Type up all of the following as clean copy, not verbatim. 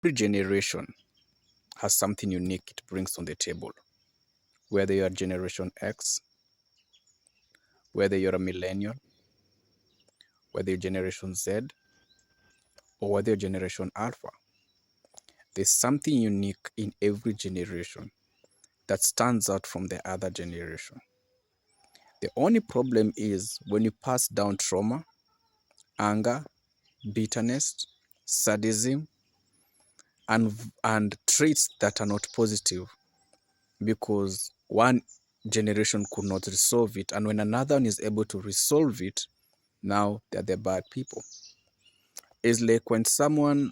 Every generation has something unique it brings on the table. Whether you're Generation X, whether you're a millennial, whether you're Generation Z, or whether you're Generation Alpha, there's something unique in every generation that stands out from the other generation. The only problem is when you pass down trauma, anger, bitterness, sadism, and traits that are not positive because one generation could not resolve it, and when another one is able to resolve it, now they're the bad people. It's like when someone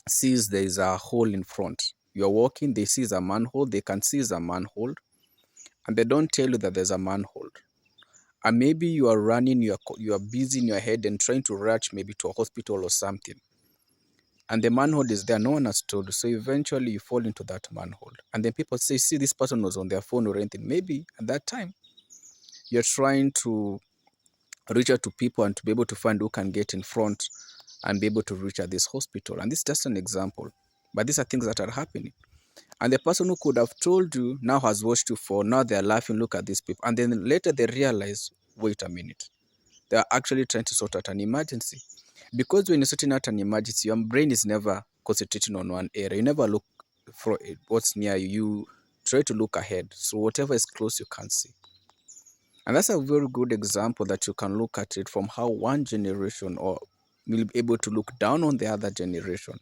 sees there is a hole in front. You're walking, they see a manhole, they can see a manhole, and they don't tell you that there's a manhole. And maybe you are running, you are busy in your head and trying to rush maybe to a hospital or something. And the manhole is there, no one has told you. So eventually you fall into that manhole. And then people say, see, this person was on their phone or anything. Maybe at that time, you're trying to reach out to people and to be able to find who can get in front and be able to reach at this hospital. And this is just an example. But these are things that are happening. And the person who could have told you now has watched you fall. Now they're laughing, look at these people. And then later they realize, wait a minute. They are actually trying to sort out an emergency. Because when you're sorting out an emergency, your brain is never concentrating on one area. You never look for what's near you. You try to look ahead. So whatever is close, you can't see. And that's a very good example that you can look at it from how one generation or will be able to look down on the other generation.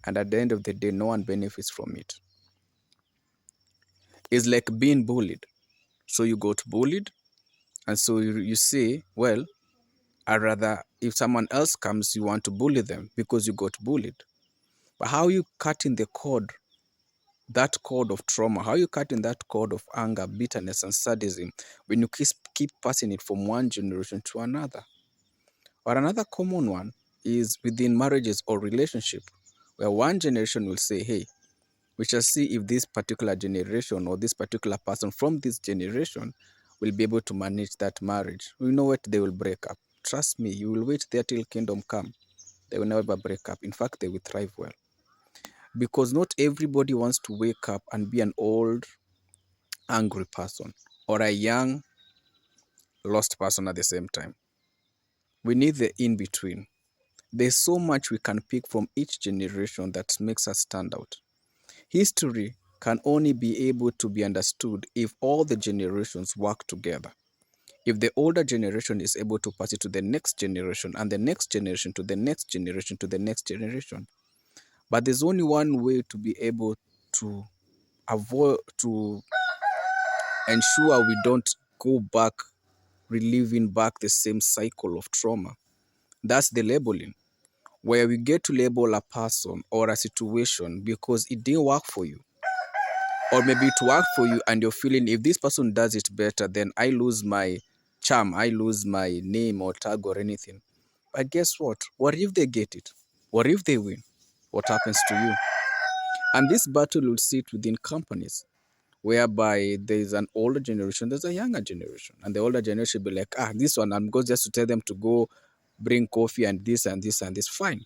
And at the end of the day, no one benefits from it. It's like being bullied. So you got bullied, and so you say, well, I'd rather if someone else comes, you want to bully them because you got bullied. But how are you cutting the cord, that cord of trauma? How are you cutting that cord of anger, bitterness, and sadism when you keep passing it from one generation to another? Or another common one is within marriages or relationship, where one generation will say, hey, we shall see if this particular generation or this particular person from this generation will be able to manage that marriage. We know what they will break up. Trust me, you will wait there till kingdom come. They will never break up. In fact, they will thrive well. Because not everybody wants to wake up and be an old, angry person or a young, lost person at the same time. We need the in between. There's so much we can pick from each generation that makes us stand out. History can only be able to be understood if all the generations work together. If the older generation is able to pass it to the next generation and the next generation to the next generation to the next generation. But there's only one way to be able to to ensure we don't go back, reliving back the same cycle of trauma. That's the labeling, where we get to label a person or a situation because it didn't work for you. Or maybe it worked for you and you're feeling if this person does it better, then I lose my charm, I lose my name or tag or anything. But guess what? What if they get it? What if they win? What happens to you? And this battle will sit within companies, whereby there's an older generation, there's a younger generation. And the older generation will be like, this one, I'm going just to tell them to go bring coffee and this and this and this. Fine.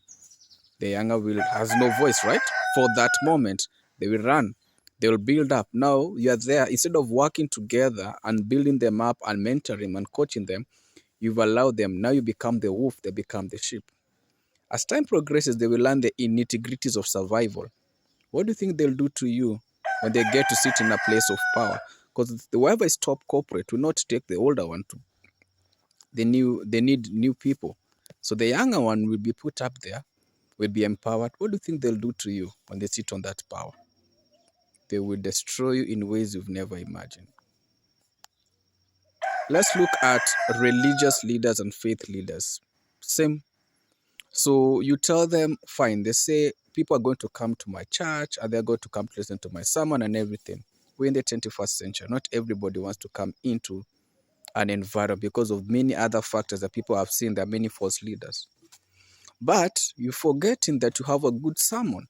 The younger will has no voice, right? For that moment, they will run. They will build up. Now you are there. Instead of working together and building them up and mentoring and coaching them, you've allowed them. Now you become the wolf, they become the sheep. As time progresses, they will learn the nitty-gritties of survival. What do you think they'll do to you when they get to sit in a place of power? Because whoever is top corporate will not take the older one to they need new people. So the younger one will be put up there, will be empowered. What do you think they'll do to you when they sit on that power? They will destroy you in ways you've never imagined. Let's look at religious leaders and faith leaders. Same. So you tell them, fine, they say people are going to come to my church and they're going to come to listen to my sermon and everything. We're in the 21st century. Not everybody wants to come into an environment because of many other factors that people have seen. There are many false leaders. But you're forgetting that you have a good sermon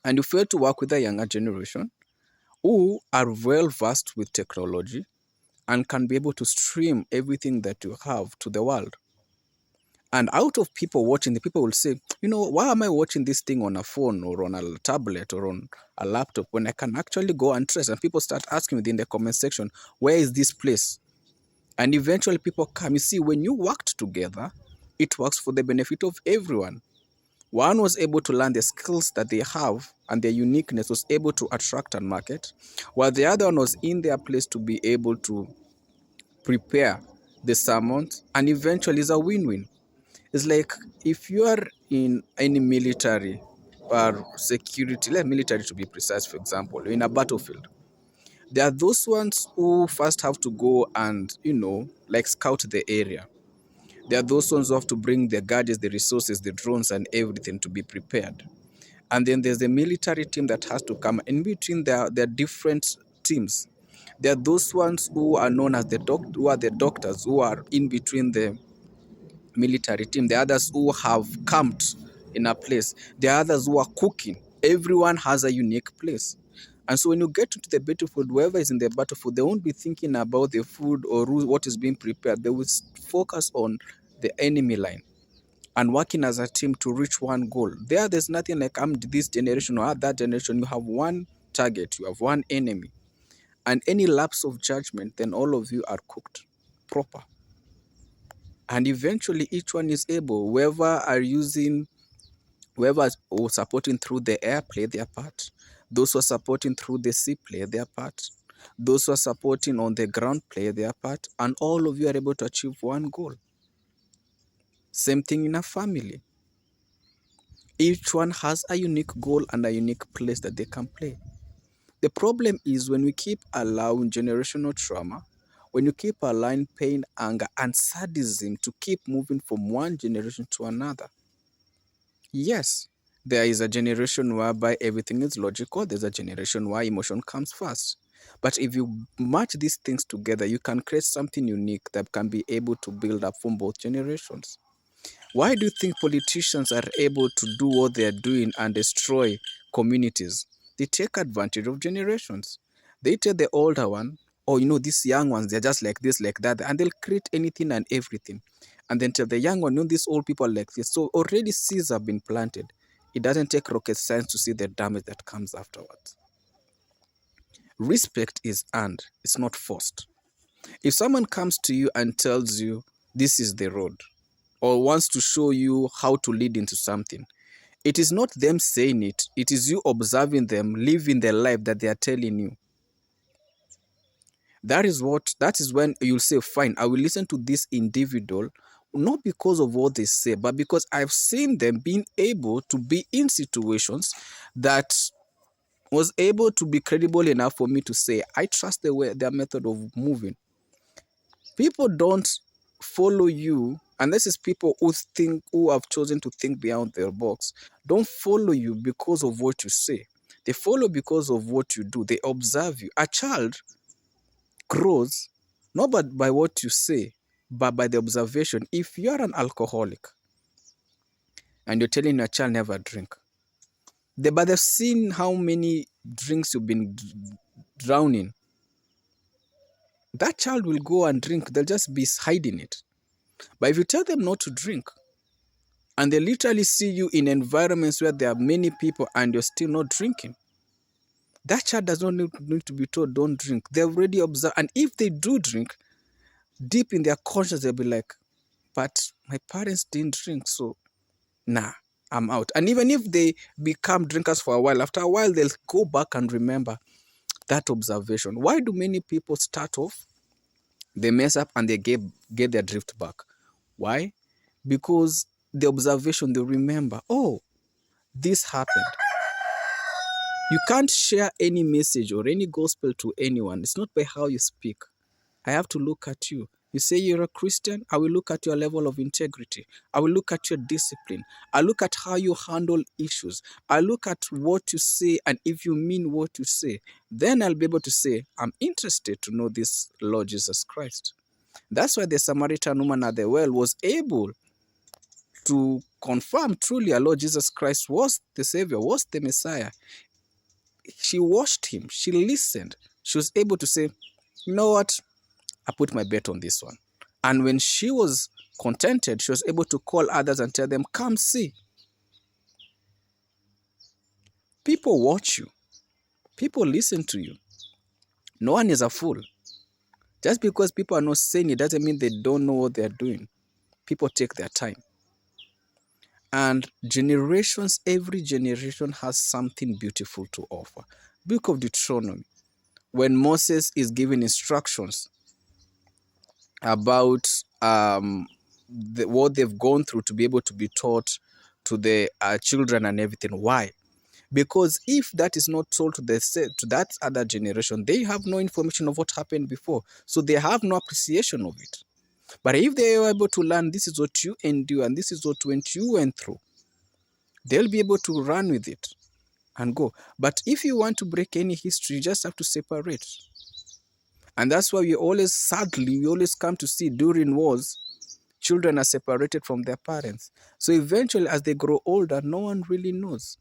and you fail to work with the younger generation who are well versed with technology and can be able to stream everything that you have to the world. And out of people watching, the people will say, why am I watching this thing on a phone or on a tablet or on a laptop when I can actually go and trace? And people start asking within the comment section, where is this place? And eventually people come. You see, when you worked together, it works for the benefit of everyone. One was able to learn the skills that they have and their uniqueness was able to attract and market, while the other one was in their place to be able to prepare the sermons, and eventually it's a win-win. It's like if you are in any military or security, let military to be precise, for example, in a battlefield, there are those ones who first have to go and, like scout the area. There are those ones who have to bring the gadgets, the resources, the drones, and everything to be prepared. And then there's the military team that has to come. In between, there are different teams. There are those ones who are known as who are the doctors, who are in between the military team. The others who have camped in a place. The others who are cooking. Everyone has a unique place. And so when you get to the battlefield, whoever is in the battlefield, they won't be thinking about the food or what is being prepared. They will focus on the enemy line and working as a team to reach one goal. There's nothing like I'm this generation or that generation. You have one target, you have one enemy. And any lapse of judgment, then all of you are cooked proper. And eventually each one is able, whoever are supporting through the air play their part. Those who are supporting through the sea play their part. Those who are supporting on the ground play their part. And all of you are able to achieve one goal. Same thing in a family. Each one has a unique goal and a unique place that they can play. The problem is when we keep allowing generational trauma, when you keep allowing pain, anger, and sadism to keep moving from one generation to another. Yes, there is a generation whereby everything is logical. There's a generation where emotion comes first. But if you match these things together, you can create something unique that can be able to build up from both generations. Why do you think politicians are able to do what they are doing and destroy communities? They take advantage of generations. They tell the older one, oh, these young ones, they're just like this, like that, and they'll create anything and everything. And then tell the young one, these old people are like this. So already seeds have been planted. It doesn't take rocket science to see the damage that comes afterwards. Respect is earned, it's not forced. If someone comes to you and tells you, this is the road, or wants to show you how to lead into something, it is not them saying it. It is you observing them living the life that they are telling you. That is when you'll say, fine, I will listen to this individual, not because of what they say, but because I've seen them being able to be in situations that was able to be credible enough for me to say, I trust their method of moving. People don't follow you, and this is people who have chosen to think beyond their box, don't follow you because of what you say. They follow because of what you do. They observe you. A child grows not by what you say, but by the observation. If you are an alcoholic and you're telling your child never drink, but they've seen how many drinks you've been drowning, that child will go and drink. They'll just be hiding it. But if you tell them not to drink, and they literally see you in environments where there are many people and you're still not drinking, that child does not need to be told don't drink. They already observe. And if they do drink, deep in their conscience, they'll be like, but my parents didn't drink, so nah, I'm out. And even if they become drinkers for a while, after a while, they'll go back and remember that observation. Why do many people start off, they mess up and they get their drift back? Why? Because the observation, they remember, oh, this happened. You can't share any message or any gospel to anyone. It's not by how you speak. I have to look at you. You say you're a Christian, I will look at your level of integrity. I will look at your discipline. I look at how you handle issues. I look at what you say, and if you mean what you say, then I'll be able to say, I'm interested to know this Lord Jesus Christ. That's why the Samaritan woman at the well was able to confirm truly our Lord Jesus Christ was the Savior, was the Messiah. She watched him. She listened. She was able to say, you know what? I put my bet on this one. And when she was contented, she was able to call others and tell them, come see. People watch you. People listen to you. No one is a fool. Just because people are not saying it doesn't mean they don't know what they're doing. People take their time. And generations, every generation has something beautiful to offer. Book of Deuteronomy, when Moses is giving instructions about what they've gone through to be able to be taught to the children and everything. Why? Because if that is not told to that other generation, they have no information of what happened before. So they have no appreciation of it. But if they are able to learn, this is what you endure and this is what you went through, they'll be able to run with it and go. But if you want to break any history, you just have to separate. And that's why sadly, we always come to see during wars, children are separated from their parents. So eventually, as they grow older, no one really knows.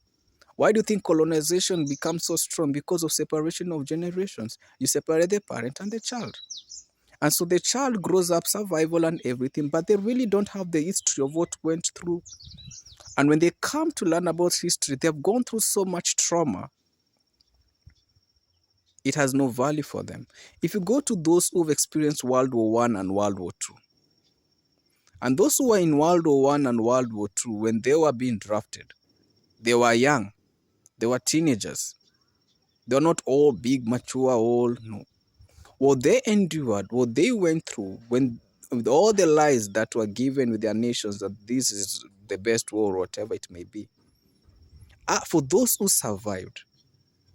Why do you think colonization becomes so strong? Because of separation of generations. You separate the parent and the child. And so the child grows up, survival and everything, but they really don't have the history of what went through. And when they come to learn about history, they've gone through so much trauma. It has no value for them. If you go to those who've experienced World War I and World War II, and those who were in World War I and World War II, when they were being drafted, they were young. They were teenagers. They were not all big, mature, old. No. What they endured, what they went through, with all the lies that were given with their nations, that this is the best war, whatever it may be. For those who survived,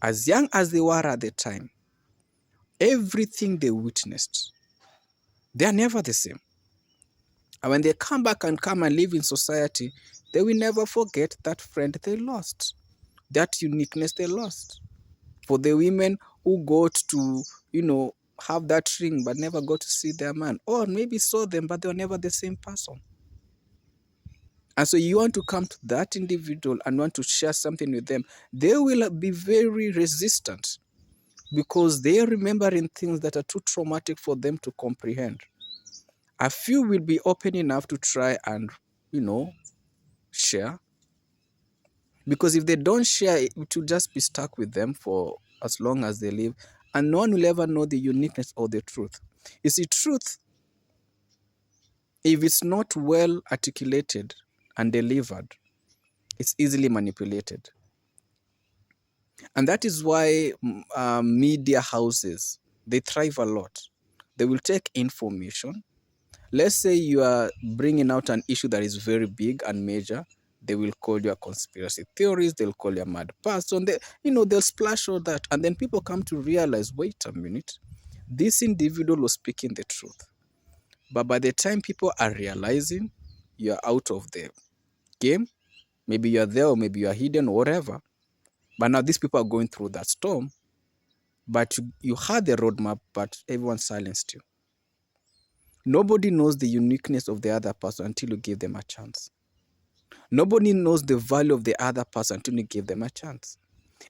as young as they were at the time, everything they witnessed, they are never the same. And when they come back and live in society, they will never forget that friend they lost, that uniqueness they lost. For the women who got to, have that ring but never got to see their man, or maybe saw them but they were never the same person. And so you want to come to that individual and want to share something with them, they will be very resistant because they are remembering things that are too traumatic for them to comprehend. A few will be open enough to try and, share. Because if they don't share, it will just be stuck with them for as long as they live. And no one will ever know the uniqueness or the truth. You see, truth, if it's not well articulated and delivered, it's easily manipulated. And that is why media houses, they thrive a lot. They will take information. Let's say you are bringing out an issue that is very big and major. They will call you a conspiracy theorist. They'll call you a mad person. They'll splash all that. And then people come to realize, wait a minute, this individual was speaking the truth. But by the time people are realizing you're out of the game, maybe you're there or maybe you're hidden or whatever. But now these people are going through that storm. But you had the roadmap, but everyone silenced you. Nobody knows the uniqueness of the other person until you give them a chance. Nobody knows the value of the other person until you give them a chance.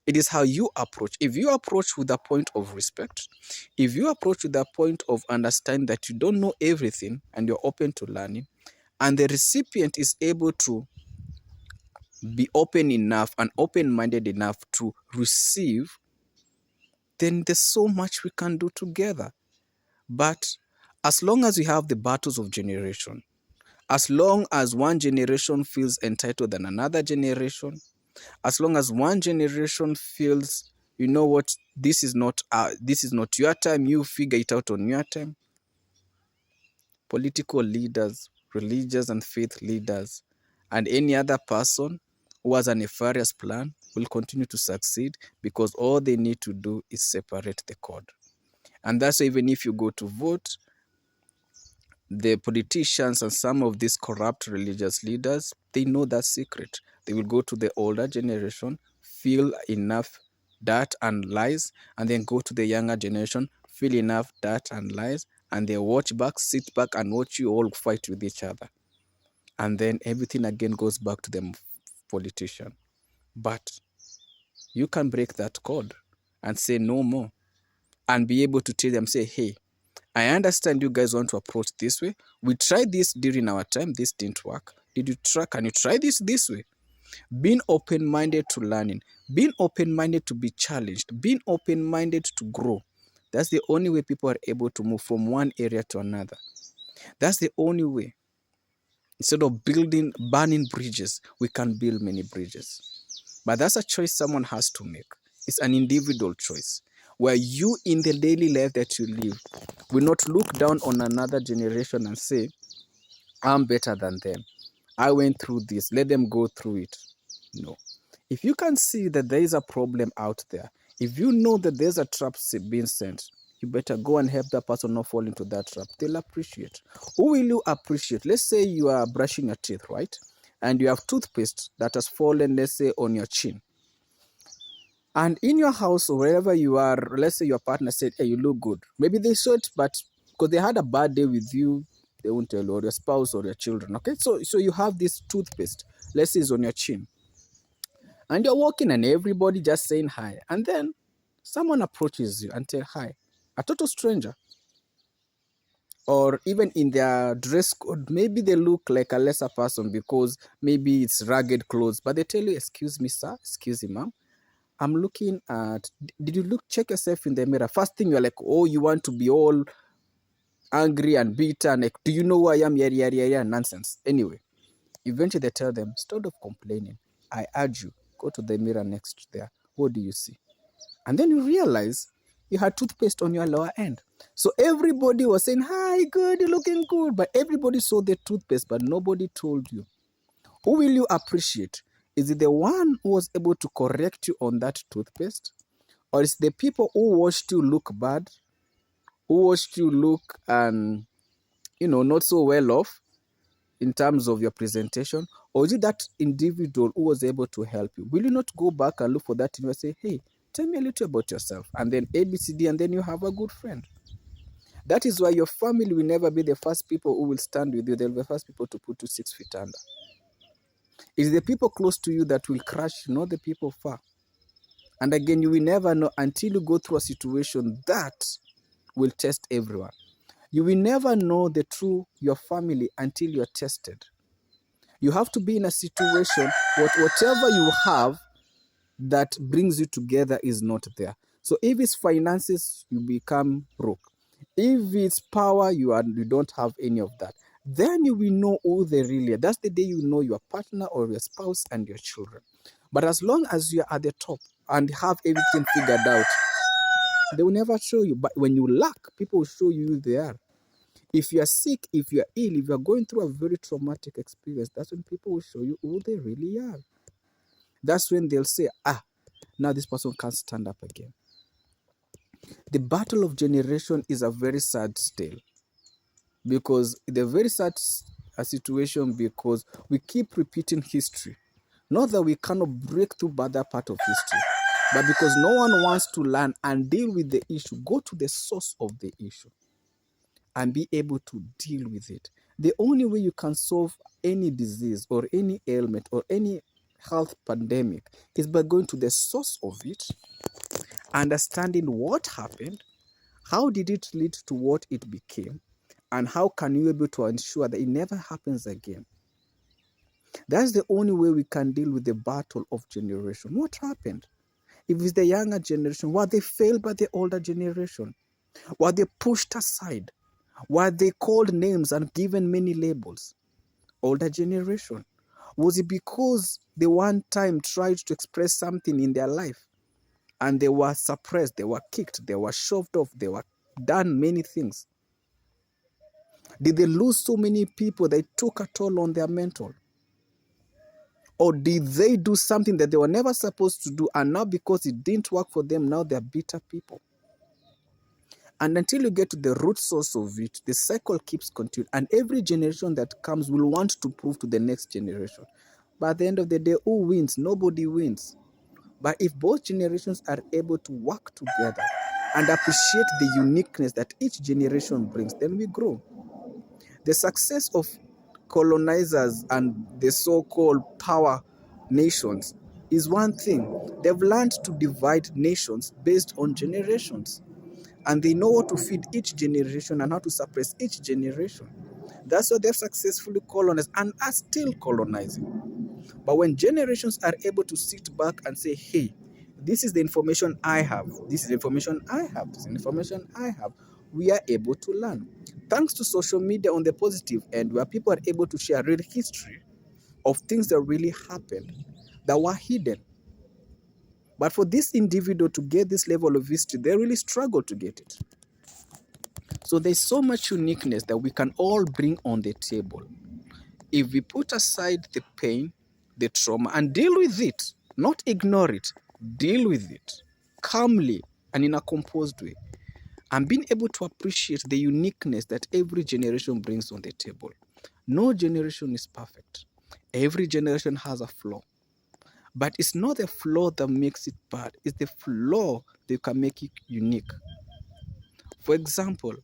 It is how you approach. If you approach with a point of respect, if you approach with a point of understanding that you don't know everything and you're open to learning, and the recipient is able to be open enough and open-minded enough to receive, then there's so much we can do together. But as long as we have the battles of generation, as long as one generation feels entitled than another generation, as long as one generation feels, you know what, this is not your time, you figure it out on your time, political leaders, religious and faith leaders, and any other person who has a nefarious plan will continue to succeed because all they need to do is separate the code. And that's why even if you go to vote, the politicians and some of these corrupt religious leaders, they know that secret. They will go to the older generation, feel enough dirt and lies, and then go to the younger generation, feel enough dirt and lies, and they watch back, sit back and watch you all fight with each other. And then everything again goes back to the politician. But you can break that code and say no more and be able to tell them, say, hey, I understand you guys want to approach this way. We tried this during our time. This didn't work. Did you try? Can you try this way? Being open-minded to learning, being open-minded to be challenged, being open-minded to grow. That's the only way people are able to move from one area to another. That's the only way. Instead of burning bridges, we can build many bridges. But that's a choice someone has to make. It's an individual choice where you, in the daily life that you live, will not look down on another generation and say, I'm better than them. I went through this. Let them go through it. No. If you can see that there is a problem out there, if you know that there's a trap being sent, you better go and help that person not fall into that trap. They'll appreciate. Who will you appreciate? Let's say you are brushing your teeth, right? And you have toothpaste that has fallen, let's say, on your chin. And in your house or wherever you are, let's say your partner said, hey, you look good. Maybe they saw it, but because they had a bad day with you, they won't tell you, or your spouse or your children. Okay, so you have this toothpaste, let's say it's on your chin. And you're walking and everybody just saying hi. And then someone approaches you and tell hi, a total stranger. Or even in their dress code, maybe they look like a lesser person because maybe it's ragged clothes, but they tell you, excuse me, sir, excuse me, ma'am. I'm looking at, did you check yourself in the mirror? First thing you're like, oh, you want to be all angry and bitter. And like, do you know who I am? Yeah, nonsense. Anyway, eventually they tell them, instead of complaining, I urge you, go to the mirror next there. What do you see? And then you realize you had toothpaste on your lower end. So everybody was saying, hi, good, you're looking good. But everybody saw the toothpaste, but nobody told you. Who will you appreciate? Is it the one who was able to correct you on that toothpaste? Or is it the people who watched you look bad, who watched you look not so well off in terms of your presentation? Or is it that individual who was able to help you? Will you not go back and look for that and say, hey, tell me a little about yourself, and then ABCD, and then you have a good friend? That is why your family will never be the first people who will stand with you. They'll be the first people to put you 6 feet under. It's the people close to you that will crush you, not the people far. And again, you will never know until you go through a situation that will test everyone. You will never know the true your family until you're tested. You have to be in a situation whatever you have that brings you together is not there. So if it's finances, you become broke. If it's power, you don't have any of that. Then you will know who they really are. That's the day you know your partner or your spouse and your children. But as long as you're at the top and have everything figured out, they will never show you. But when you lack, people will show you who they are. If you are sick, if you are ill, if you are going through a very traumatic experience, that's when people will show you who they really are. That's when they'll say, now this person can't stand up again. The battle of generation is a very sad tale, because the very sad situation because we keep repeating history. Not that we cannot break through that part of history, but because no one wants to learn and deal with the issue, go to the source of the issue and be able to deal with it. The only way you can solve any disease or any ailment or any health pandemic is by going to the source of it, understanding what happened, how did it lead to what it became, and how can you be able to ensure that it never happens again. That's the only way we can deal with the battle of generation. What happened? If it's the younger generation, were they failed by the older generation? Were they pushed aside? Were they called names and given many labels? Older generation. Was it because they one time tried to express something in their life and they were suppressed, they were kicked, they were shoved off, they were done many things? Did they lose so many people that it took a toll on their mental? Or did they do something that they were never supposed to do, and now because it didn't work for them, now they're bitter people? And until you get to the root source of it, the cycle keeps continuing. And every generation that comes will want to prove to the next generation. But at the end of the day, who wins? Nobody wins. But if both generations are able to work together and appreciate the uniqueness that each generation brings, then we grow. The success of colonizers and the so-called power nations is one thing. They've learned to divide nations based on generations. And they know what to feed each generation and how to suppress each generation. That's why they've successfully colonized and are still colonizing. But when generations are able to sit back and say, hey, this is the information I have, this is the information I have, this is the information I have, we are able to learn. Thanks to social media on the positive end, where people are able to share real history of things that really happened that were hidden. But for this individual to get this level of history, they really struggle to get it. So there's so much uniqueness that we can all bring on the table. If we put aside the pain, the trauma, and deal with it, not ignore it, deal with it calmly and in a composed way, and being able to appreciate the uniqueness that every generation brings on the table. No generation is perfect. Every generation has a flaw. But it's not the flaw that makes it bad, it's the flaw that can make it unique. For example,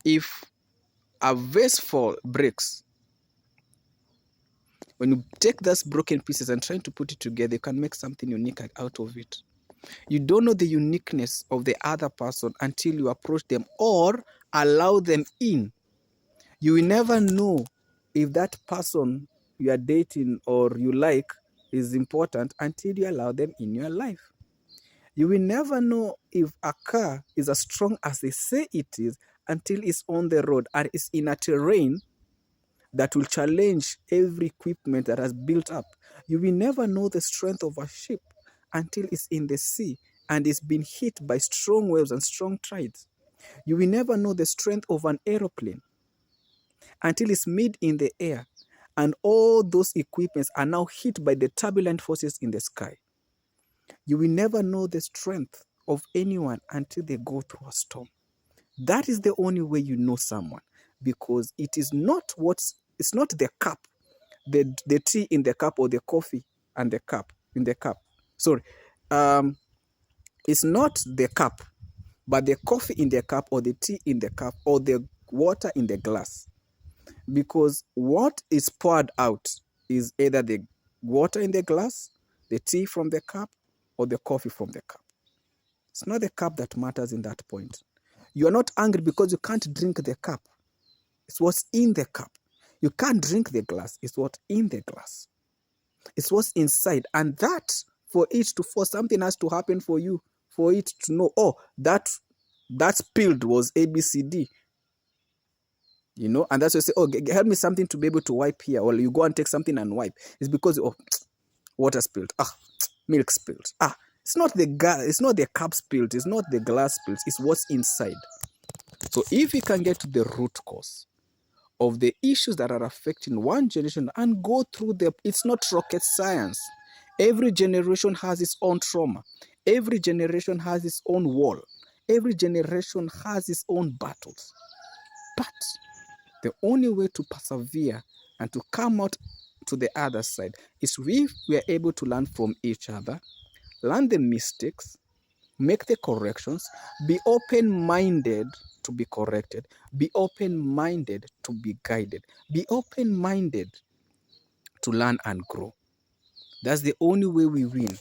if a vase breaks, when you take those broken pieces and trying to put it together, you can make something unique out of it. You don't know the uniqueness of the other person until you approach them or allow them in. You will never know if that person you are dating or you like is important until you allow them in your life. You will never know if a car is as strong as they say it is until it's on the road and it's in a terrain that will challenge every equipment that has built up. You will never know the strength of a ship until it's in the sea and it's been hit by strong waves and strong tides. You will never know the strength of an aeroplane until it's made in the air and all those equipments are now hit by the turbulent forces in the sky. You will never know the strength of anyone until they go through a storm. That is the only way you know someone, because it's not the cup, the tea in the cup or the coffee and the cup in the cup. Sorry. It's not the cup, but the coffee in the cup or the tea in the cup or the water in the glass. Because what is poured out is either the water in the glass, the tea from the cup, or the coffee from the cup. It's not the cup that matters in that point. You are not angry because you can't drink the cup. It's what's in the cup. You can't drink the glass. It's what's in the glass. It's what's inside. And that, for it to force, something has to happen for you, for it to know, oh, that spilled was ABCD. You know, and that's why you say, oh, help me something to be able to wipe here. Or you go and take something and wipe. It's because, oh, water spilled. Milk spilled. It's not the cup spilled. It's not the glass spilled. It's what's inside. So if we can get to the root cause of the issues that are affecting one generation and go through it's not rocket science. Every generation has its own trauma. Every generation has its own wall. Every generation has its own battles. But the only way to persevere and to come out to the other side is if we are able to learn from each other, learn the mistakes, make the corrections, be open-minded to be corrected, be open-minded to be guided, be open-minded to learn and grow. That's the only way we win.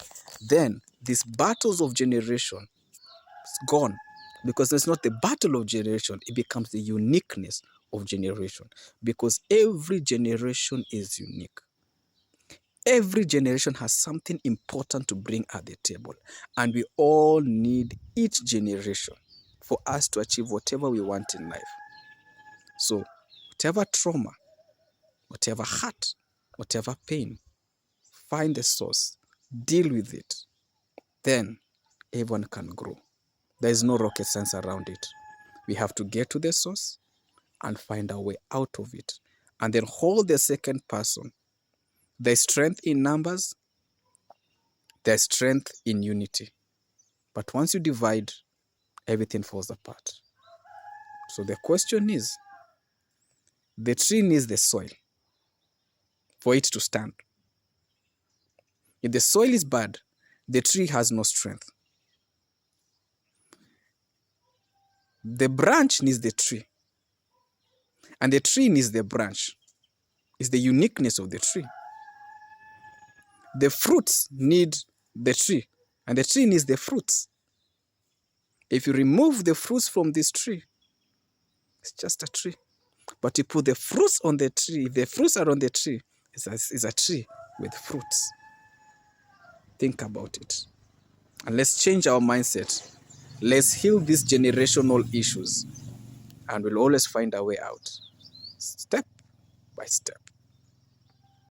Then these battles of generation is gone, because it's not the battle of generation, it becomes the uniqueness of generation, because every generation is unique. Every generation has something important to bring at the table, and we all need each generation for us to achieve whatever we want in life. So whatever trauma, whatever hurt, whatever pain, find the source, deal with it, then everyone can grow. There is no rocket science around it. We have to get to the source and find a way out of it, and then hold the second person. There's strength in numbers, there's strength in unity. But once you divide, everything falls apart. So the question is, the tree needs the soil for it to stand. If the soil is bad, the tree has no strength. The branch needs the tree, and the tree needs the branch. It's the uniqueness of the tree. The fruits need the tree, and the tree needs the fruits. If you remove the fruits from this tree, it's just a tree. But you put the fruits on the tree, if the fruits are on the tree, it's a tree with fruits. Think about it. And let's change our mindset. Let's heal these generational issues. And we'll always find a way out, step by step.